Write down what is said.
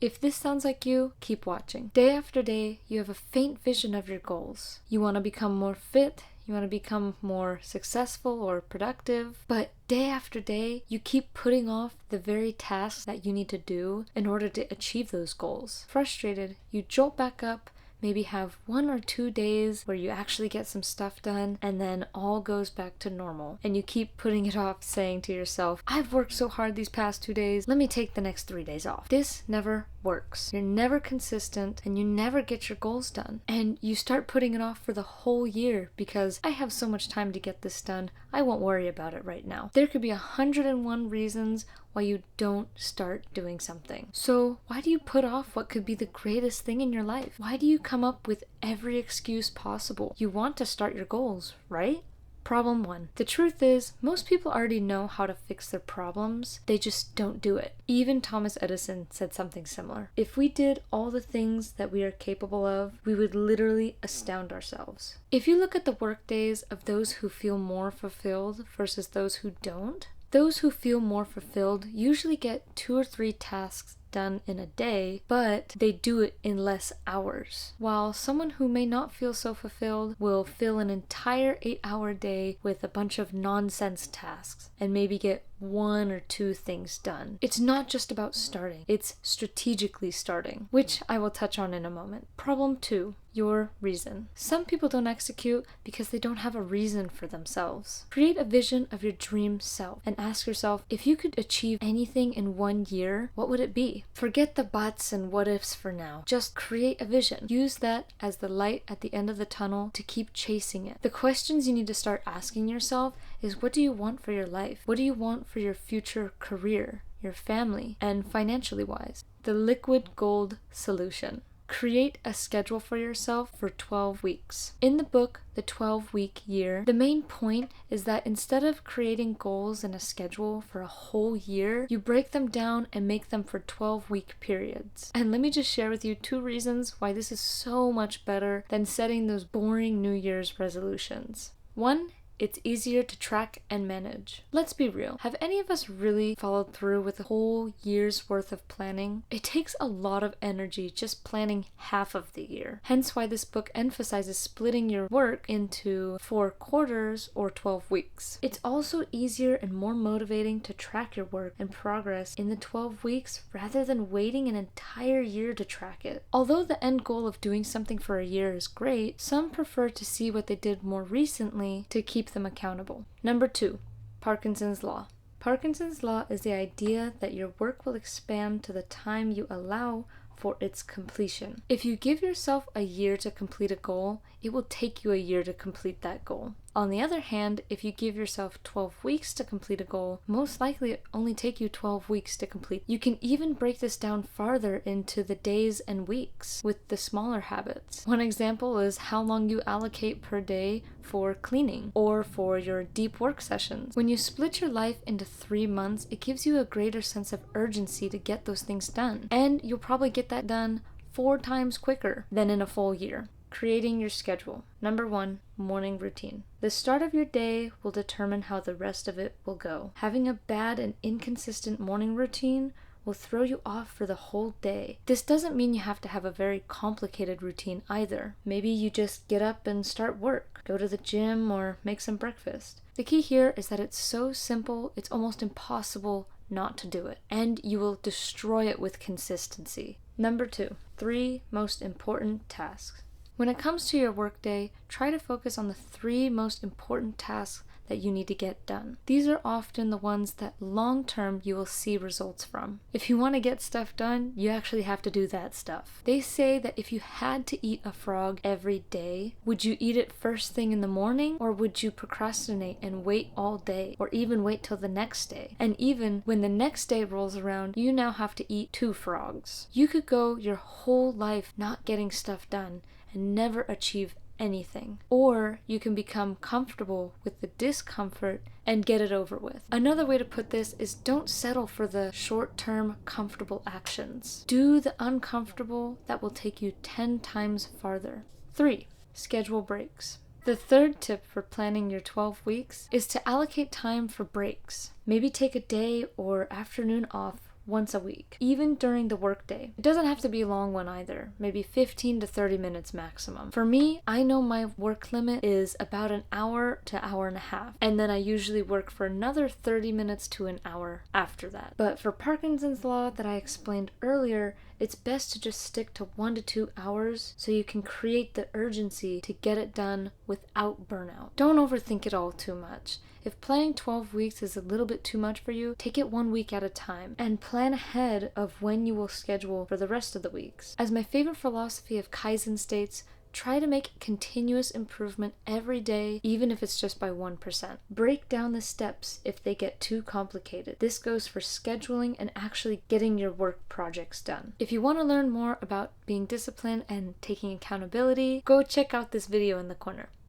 If this sounds like you, keep watching. Day after day, you have a faint vision of your goals. You want to become more fit, you want to become more successful or productive, but day after day, you keep putting off the very tasks that you need to do in order to achieve those goals. Frustrated, you jolt back up, maybe have 1 or 2 days where you actually get some stuff done, and then all goes back to normal. And you keep putting it off, saying to yourself, I've worked so hard these past 2 days, let me take the next 3 days off. This never works. You're never consistent, and you never get your goals done. And you start putting it off for the whole year because I have so much time to get this done, I won't worry about it right now. There could be 101 reasons why you don't start doing something. So why do you put off what could be the greatest thing in your life? Why do you come up with every excuse possible? You want to start your goals, right? Problem 1. The truth is, most people already know how to fix their problems, they just don't do it. Even Thomas Edison said something similar. If we did all the things that we are capable of, we would literally astound ourselves. If you look at the workdays of those who feel more fulfilled versus those who don't, those who feel more fulfilled usually get 2 or 3 tasks done in a day, but they do it in less hours. While someone who may not feel so fulfilled will fill an entire 8-hour day with a bunch of nonsense tasks and maybe get 1 or 2 things done. It's not just about starting, it's strategically starting, which I will touch on in a moment. Problem 2. Your reason. Some people don't execute because they don't have a reason for themselves. Create a vision of your dream self and ask yourself, if you could achieve anything in 1 year, what would it be? Forget the buts and what ifs for now. Just create a vision. Use that as the light at the end of the tunnel to keep chasing it. The questions you need to start asking yourself is, what do you want for your life? What do you want for your future career, your family, and financially wise? The liquid gold solution. Create a schedule for yourself for 12 weeks. In the book, The 12-Week Year, the main point is that instead of creating goals in a schedule for a whole year, you break them down and make them for 12-week periods. And let me just share with you 2 reasons why this is so much better than setting those boring New Year's resolutions. 1, it's easier to track and manage. Let's be real. Have any of us really followed through with a whole year's worth of planning? It takes a lot of energy just planning half of the year. Hence why this book emphasizes splitting your work into 4 quarters or 12 weeks. It's also easier and more motivating to track your work and progress in the 12 weeks rather than waiting an entire year to track it. Although the end goal of doing something for a year is great, some prefer to see what they did more recently to keep them accountable. Number 2, Parkinsons Law. Parkinsons Law is the idea that your work will expand to the time you allow for its completion. If you give yourself a year to complete a goal, it will take you a year to complete that goal. On the other hand, if you give yourself 12 weeks to complete a goal, most likely it only take you 12 weeks to complete. You can even break this down farther into the days and weeks with the smaller habits. One example is how long you allocate per day for cleaning or for your deep work sessions. When you split your life into 3 months, it gives you a greater sense of urgency to get those things done. And you'll probably get that done 4 times quicker than in a full year. Creating your schedule. Number 1, morning routine. The start of your day will determine how the rest of it will go. Having a bad and inconsistent morning routine will throw you off for the whole day. This doesn't mean you have to have a very complicated routine either. Maybe you just get up and start work, go to the gym, or make some breakfast. The key here is that it's so simple, it's almost impossible not to do it, and you will destroy it with consistency. Number 2, 3 most important tasks. When it comes to your workday, try to focus on the 3 most important tasks that you need to get done. These are often the ones that long-term you will see results from. If you want to get stuff done, you actually have to do that stuff. They say that if you had to eat a frog every day, would you eat it first thing in the morning, or would you procrastinate and wait all day, or even wait till the next day? And even when the next day rolls around, you now have to eat 2 frogs. You could go your whole life not getting stuff done and never achieve anything. Or you can become comfortable with the discomfort and get it over with. Another way to put this is, don't settle for the short-term comfortable actions. Do the uncomfortable that will take you 10 times farther. 3, schedule breaks. The 3rd tip for planning your 12 weeks is to allocate time for breaks. Maybe take a day or afternoon off once a week, even during the workday. It doesn't have to be a long one either, maybe 15 to 30 minutes maximum. For me, I know my work limit is about an hour to hour and a half, and then I usually work for another 30 minutes to an hour after that. But for Parkinson's Law that I explained earlier, it's best to just stick to 1 to 2 hours so you can create the urgency to get it done without burnout. Don't overthink it all too much. If planning 12 weeks is a little bit too much for you, take it 1 week at a time and plan ahead of when you will schedule for the rest of the weeks. As my favorite philosophy of Kaizen states, try to make continuous improvement every day, even if it's just by 1%. Break down the steps if they get too complicated. This goes for scheduling and actually getting your work projects done. If you want to learn more about being disciplined and taking accountability, go check out this video in the corner.